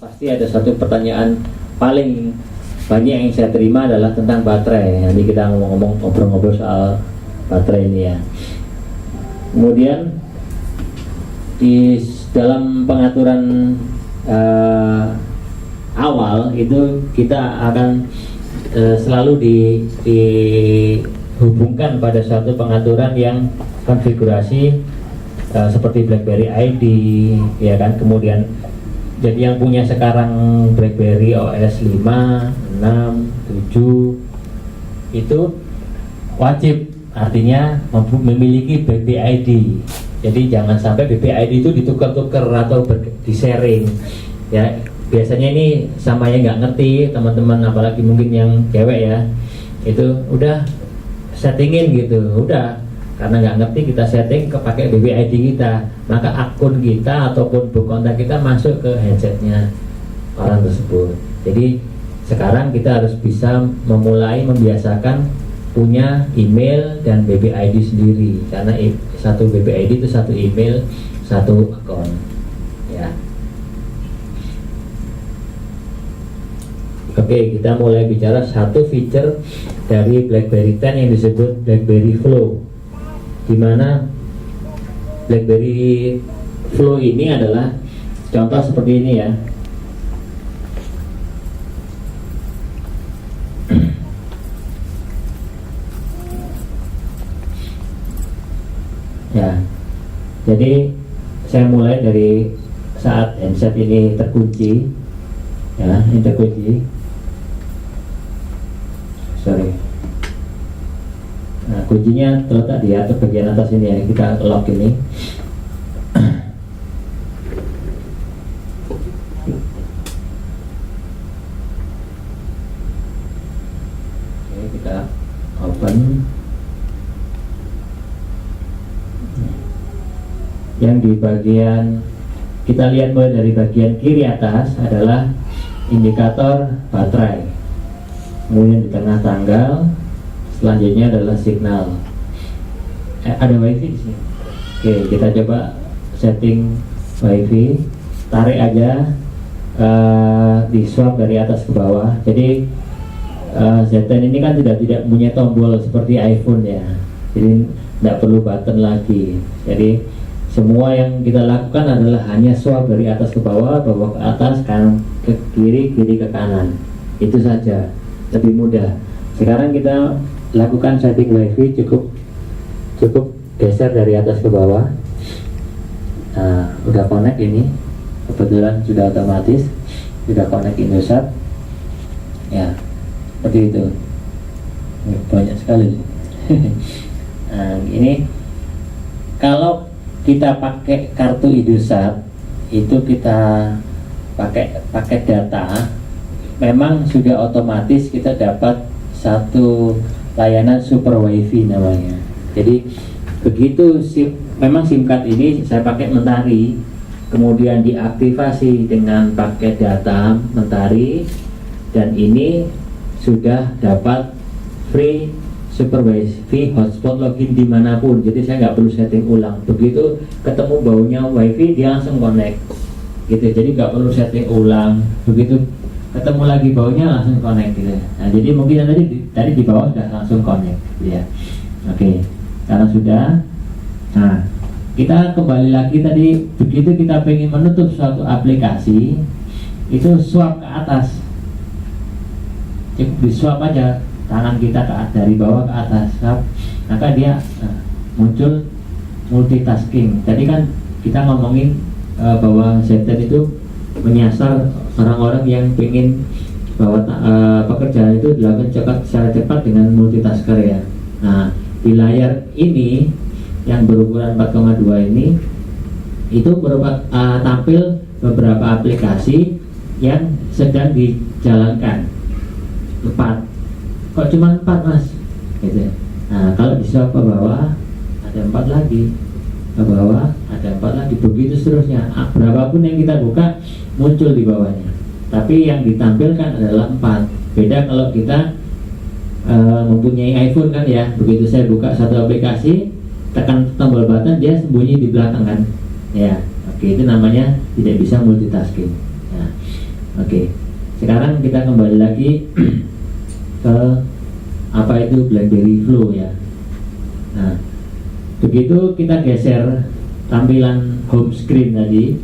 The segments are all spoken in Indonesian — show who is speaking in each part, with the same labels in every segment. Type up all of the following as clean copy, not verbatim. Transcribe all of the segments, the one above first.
Speaker 1: Pasti ada satu pertanyaan paling banyak yang saya terima adalah tentang baterai. Nanti kita ngobrol-ngobrol soal baterai ini ya. Kemudian di dalam pengaturan awal itu kita akan selalu dihubungkan pada suatu pengaturan yang konfigurasi seperti BlackBerry ID, ya kan. Kemudian jadi yang punya sekarang BlackBerry OS 5, 6, 7 itu wajib, artinya memiliki BBID. Jadi jangan sampai BBID itu ditukar-tukar atau di-sharing. Ya, biasanya ini samanya nggak ngerti teman-teman, apalagi mungkin yang cewek ya, itu udah settingin gitu, udah karena nggak ngerti kita setting pakai BBID kita, maka akun kita ataupun book kontak kita masuk ke headsetnya orang tersebut. Jadi sekarang kita harus bisa memulai membiasakan punya email dan BBID sendiri, karena satu BBID itu satu email, satu akun ya. Oke, kita mulai bicara satu feature dari BlackBerry 10 yang disebut BlackBerry Flow, di mana BlackBerry Flow ini adalah contoh seperti ini ya. Ya, jadi saya mulai dari saat handset ini terkunci, ya, ini terkunci. Sorry. Nah, kuncinya terletak di atas bagian atas ini ya, kita lock ini. Oke, kita open. Yang di bagian, kita lihat mulai dari bagian kiri atas adalah indikator baterai. Kemudian di tengah tanggal, selanjutnya adalah signal. Ada WiFi di sini. Oke, kita coba setting WiFi. Tarik aja, di swap dari atas ke bawah. Jadi Z10 ini kan tidak punya tombol seperti iPhone ya. Jadi tidak perlu button lagi. Jadi semua yang kita lakukan adalah hanya swap dari atas ke bawah, bawah ke atas, kanan ke kiri, kiri ke kanan. Itu saja, lebih mudah. Sekarang kita lakukan setting WiFi, cukup geser dari atas ke bawah. Nah, udah connect ini, kebetulan sudah otomatis, sudah connect Indosat. Ya, seperti itu. Banyak sekali. Nah, ini kalau kita pakai kartu Indosat, itu kita pakai data, memang sudah otomatis kita dapat satu layanan super WiFi namanya. Jadi begitu memang SIM card ini saya pakai Mentari, kemudian diaktifasi dengan pakai data Mentari, dan ini sudah dapat free super WiFi hotspot login dimanapun. Jadi saya nggak perlu setting ulang. Begitu ketemu baunya WiFi, dia langsung connect gitu. Jadi nggak perlu setting ulang. Begitu ketemu lagi baunya, langsung connect gitu. Nah, jadi mungkin tadi di bawah sudah langsung connect gitu ya. Oke, karena sudah. Nah, kita kembali lagi tadi, begitu kita pengen menutup suatu aplikasi, itu swap ke atas. Cukup di swap aja tangan kita dari bawah ke atas, maka dia muncul multitasking. Tadi kan kita ngomongin bahwa Z10 itu menyasar orang-orang yang ingin bahwa pekerjaan itu dilakukan secara cepat dengan multitasker ya. Nah, di layar ini yang berukuran 4,2 ini itu tampil beberapa aplikasi yang sedang dijalankan. 4. Kok cuma 4 mas? Gitu. Nah, kalau di swap ke bawah ada 4 lagi, ke bawah ada 4 lagi, begitu seterusnya. Berapapun yang kita buka muncul di bawahnya. Tapi yang ditampilkan adalah 4. Beda kalau kita mempunyai iPhone kan ya. Begitu saya buka satu aplikasi, tekan tombol button, dia sembunyi di belakang kan. Ya, oke, itu namanya tidak bisa multitasking. Nah, Nah, oke. Sekarang kita kembali lagi ke apa itu BlackBerry Flow ya. Nah, begitu kita geser tampilan home screen tadi,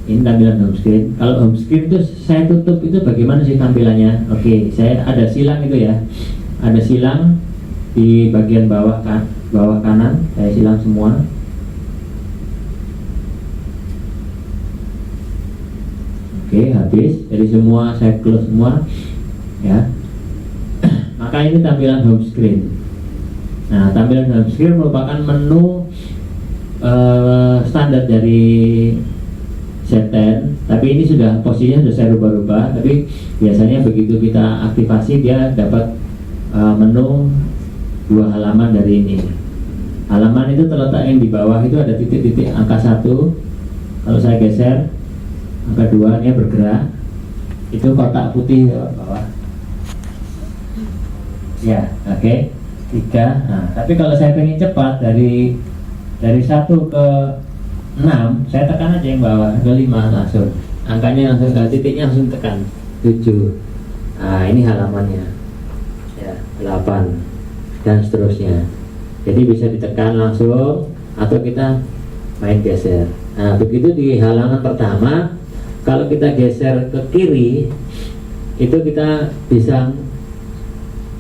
Speaker 1: ini tampilan home screen. Kalau home screen itu saya tutup itu bagaimana sih tampilannya? Oke, saya ada silang itu ya. Ada silang di bagian bawah kanan, saya silang semua. Oke, habis. Jadi semua saya close semua ya. Maka ini tampilan home screen. Nah, tampilan home screen merupakan menu standar dari Z10, tapi ini sudah posisinya sudah saya rubah-rubah. Tapi biasanya begitu kita aktifasi dia dapat menu 2 halaman dari ini. Halaman itu terletak yang di bawah itu ada titik-titik angka 1. Kalau saya geser angka 2 nya bergerak, itu kotak putih di bawah. Ya, oke. 3. Nah, tapi kalau saya pengen cepat dari 1 ke 6, saya tekan aja yang bawah ke 5 langsung. Angkanya langsung, titiknya langsung tekan 7. Nah, ini halamannya. Ya, 8 dan seterusnya. Jadi bisa ditekan langsung atau kita main geser. Nah, begitu di halaman pertama, kalau kita geser ke kiri, itu kita bisa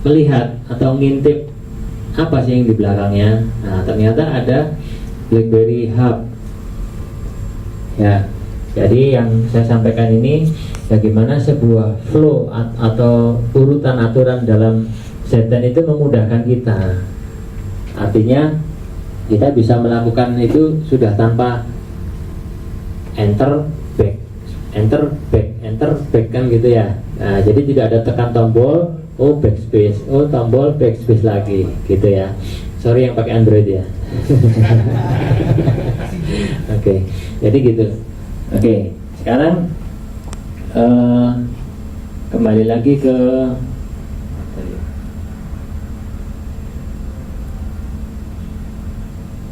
Speaker 1: melihat atau ngintip apa sih yang di belakangnya. Nah, ternyata ada BlackBerry Hub. Ya, jadi yang saya sampaikan ini bagaimana sebuah flow atau urutan aturan dalam Z10 itu memudahkan kita. Artinya kita bisa melakukan itu sudah tanpa enter back kan gitu ya. Nah, jadi tidak ada tekan tombol backspace, tombol backspace lagi gitu ya. Sorry yang pakai Android ya. Oke, jadi gitu. Oke, sekarang kembali lagi ke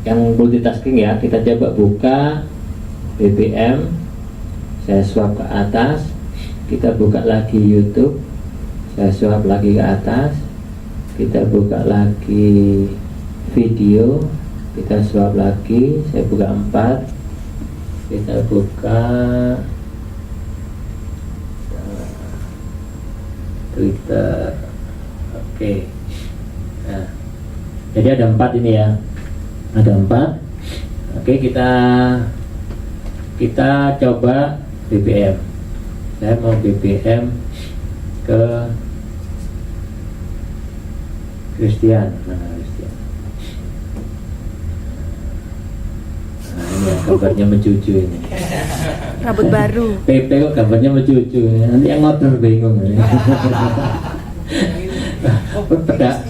Speaker 1: yang multitasking ya. Kita coba buka BBM, saya swipe ke atas, kita buka lagi YouTube, saya swipe lagi ke atas, kita buka lagi video, kita swipe lagi, saya buka 4, kita buka Twitter. Oke. Nah, jadi ada 4 ini ya, ada 4. Oke, kita coba BBM. Saya mau BBM ke Christian. Nah, Christian. Nah, ini ya, gambarnya mencucu ini.
Speaker 2: Rambut baru.
Speaker 1: PP kok gambarnya mencucu. Nanti yang order bingung.
Speaker 3: Ini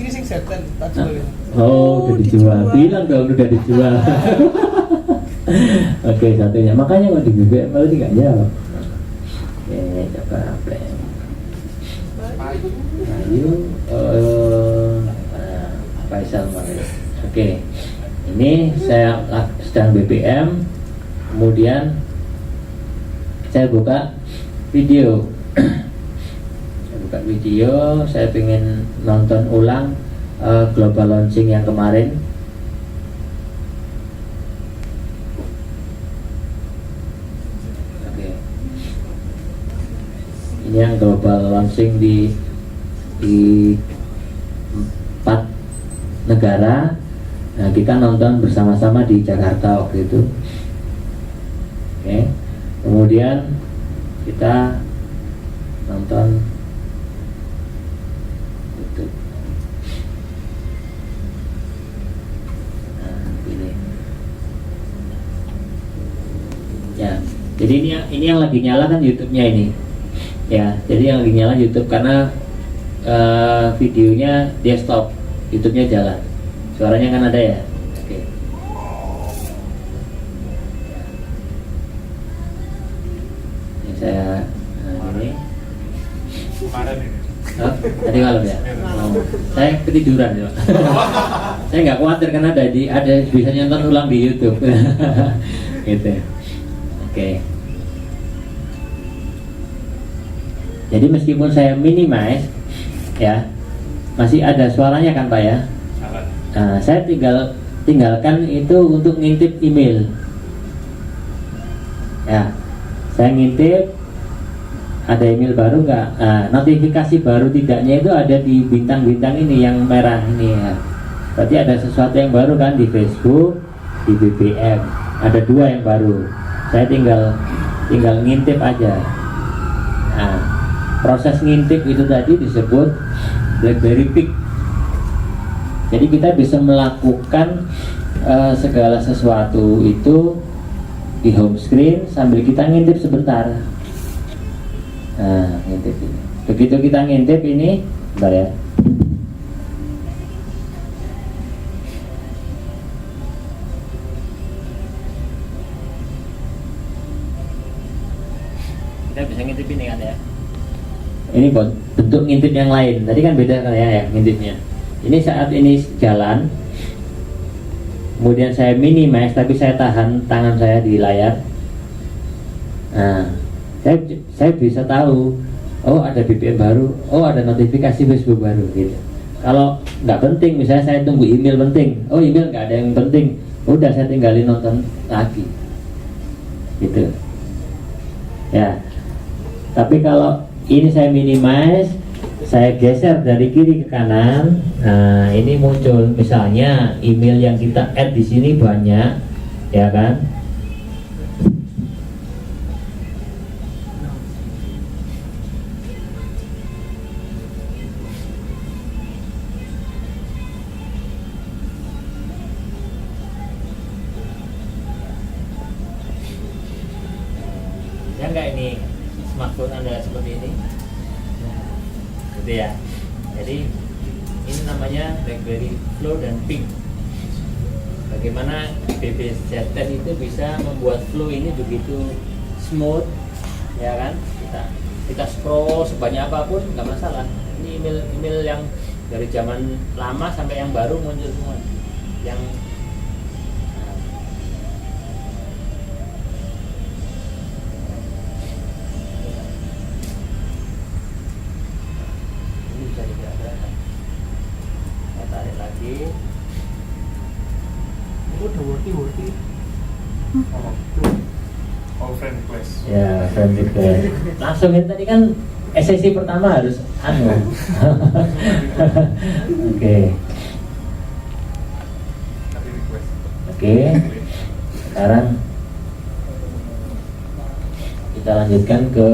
Speaker 3: sing Z10 tak jual.
Speaker 1: Oh, udah dijual. Bilang dong udah dijual. Oke, satunya. Makanya kok di BBM malah nggak jawab. Oke, coba play. Ayo, Faisal Mario. Oke, ini saya sedang BBM, kemudian saya buka video. Saya buka video, saya pengen nonton ulang global launching yang kemarin. Oke, ini yang global launching di 4 negara. Nah, kita nonton bersama-sama di Jakarta waktu itu. Oke, kemudian kita nonton YouTube. Nah, ini ya, jadi ini yang lagi nyala kan YouTube-nya ini ya. Jadi yang lagi nyala YouTube karena videonya dia stop, YouTube-nya jalan, suaranya kan ada ya. Oke. Ini saya ini tadi malam ya. Saya ketiduran ya. Saya nggak khawatir karena ada bisa nonton ulang di YouTube. Gitu. Oke. Jadi meskipun saya minimize, ya masih ada suaranya kan Pak ya. Nah, saya tinggalkan itu untuk ngintip email. Ya, saya ngintip ada email baru nggak? Nah, notifikasi baru tidaknya itu ada di bintang-bintang ini yang merah ini ya. Berarti ada sesuatu yang baru kan di Facebook, di BBM. Ada 2 yang baru. Saya tinggal ngintip aja. Nah, proses ngintip itu tadi disebut BlackBerry Pick. Jadi kita bisa melakukan segala sesuatu itu di home screen sambil kita ngintip sebentar. Nah, ngintip ini. Begitu kita ngintip ini, bentar ya. Kita bisa ngintip ini kan ya. Ini bentuk ngintip yang lain. Tadi kan beda kan ya ngintipnya. Ini saat ini jalan, kemudian saya minimize tapi saya tahan tangan saya di layar. Nah, saya bisa tahu, oh ada BBM baru, oh ada notifikasi Facebook baru gitu. Kalau nggak penting, misalnya saya tunggu email penting, oh email nggak ada yang penting, udah saya tinggalin nonton lagi, gitu. Ya, tapi kalau ini saya minimize, saya geser dari kiri ke kanan. Nah, ini muncul misalnya email yang kita add di sini banyak, ya kan? Ya enggak ini smartphone Anda seperti ini? Gitu ya. Jadi ini namanya BlackBerry Flow dan Pink. Bagaimana BBZ10 itu bisa membuat flow ini begitu smooth, ya kan? Kita scroll sebanyak apapun nggak masalah. Ini email yang dari zaman lama sampai yang baru muncul semua. Yang
Speaker 3: Worthy. Oh, friend request.
Speaker 1: ya, friend request. Langsung ini tadi kan sesi pertama harus anu. Oke. Oke. Sekarang kita lanjutkan ke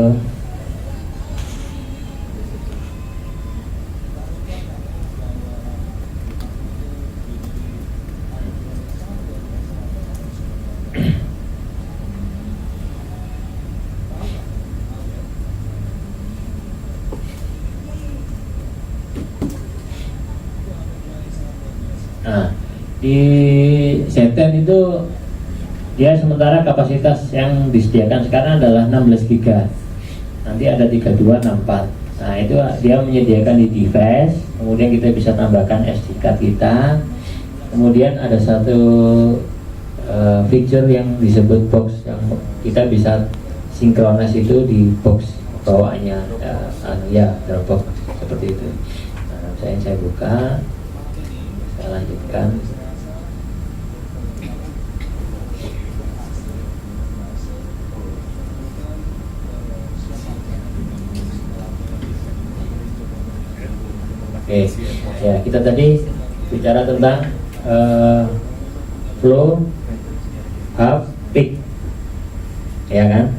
Speaker 1: di Z10 itu dia sementara kapasitas yang disediakan sekarang adalah 16 GB. Nanti ada 32, 64. Nah, itu dia menyediakan di device, kemudian kita bisa tambahkan SD card kita. Kemudian ada satu feature yang disebut box, yang kita bisa sinkronis itu di box bawaannya, Dropbox seperti itu. Nah, saya buka, saya lanjutkan. Oke, ya kita tadi bicara tentang flow, hub, pick, ya kan?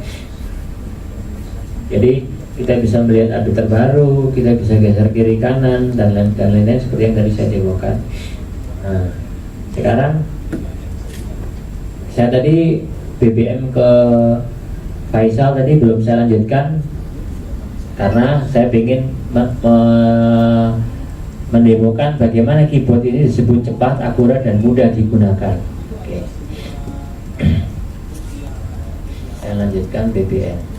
Speaker 1: Jadi kita bisa melihat update terbaru, kita bisa geser kiri kanan dan lain-lain seperti yang tadi saya demokan. Nah, sekarang saya tadi BBM ke Faisal tadi belum saya lanjutkan karena saya ingin mendemokan bagaimana keyboard ini disebut cepat, akurat, dan mudah digunakan. Oke. Saya lanjutkan BBM.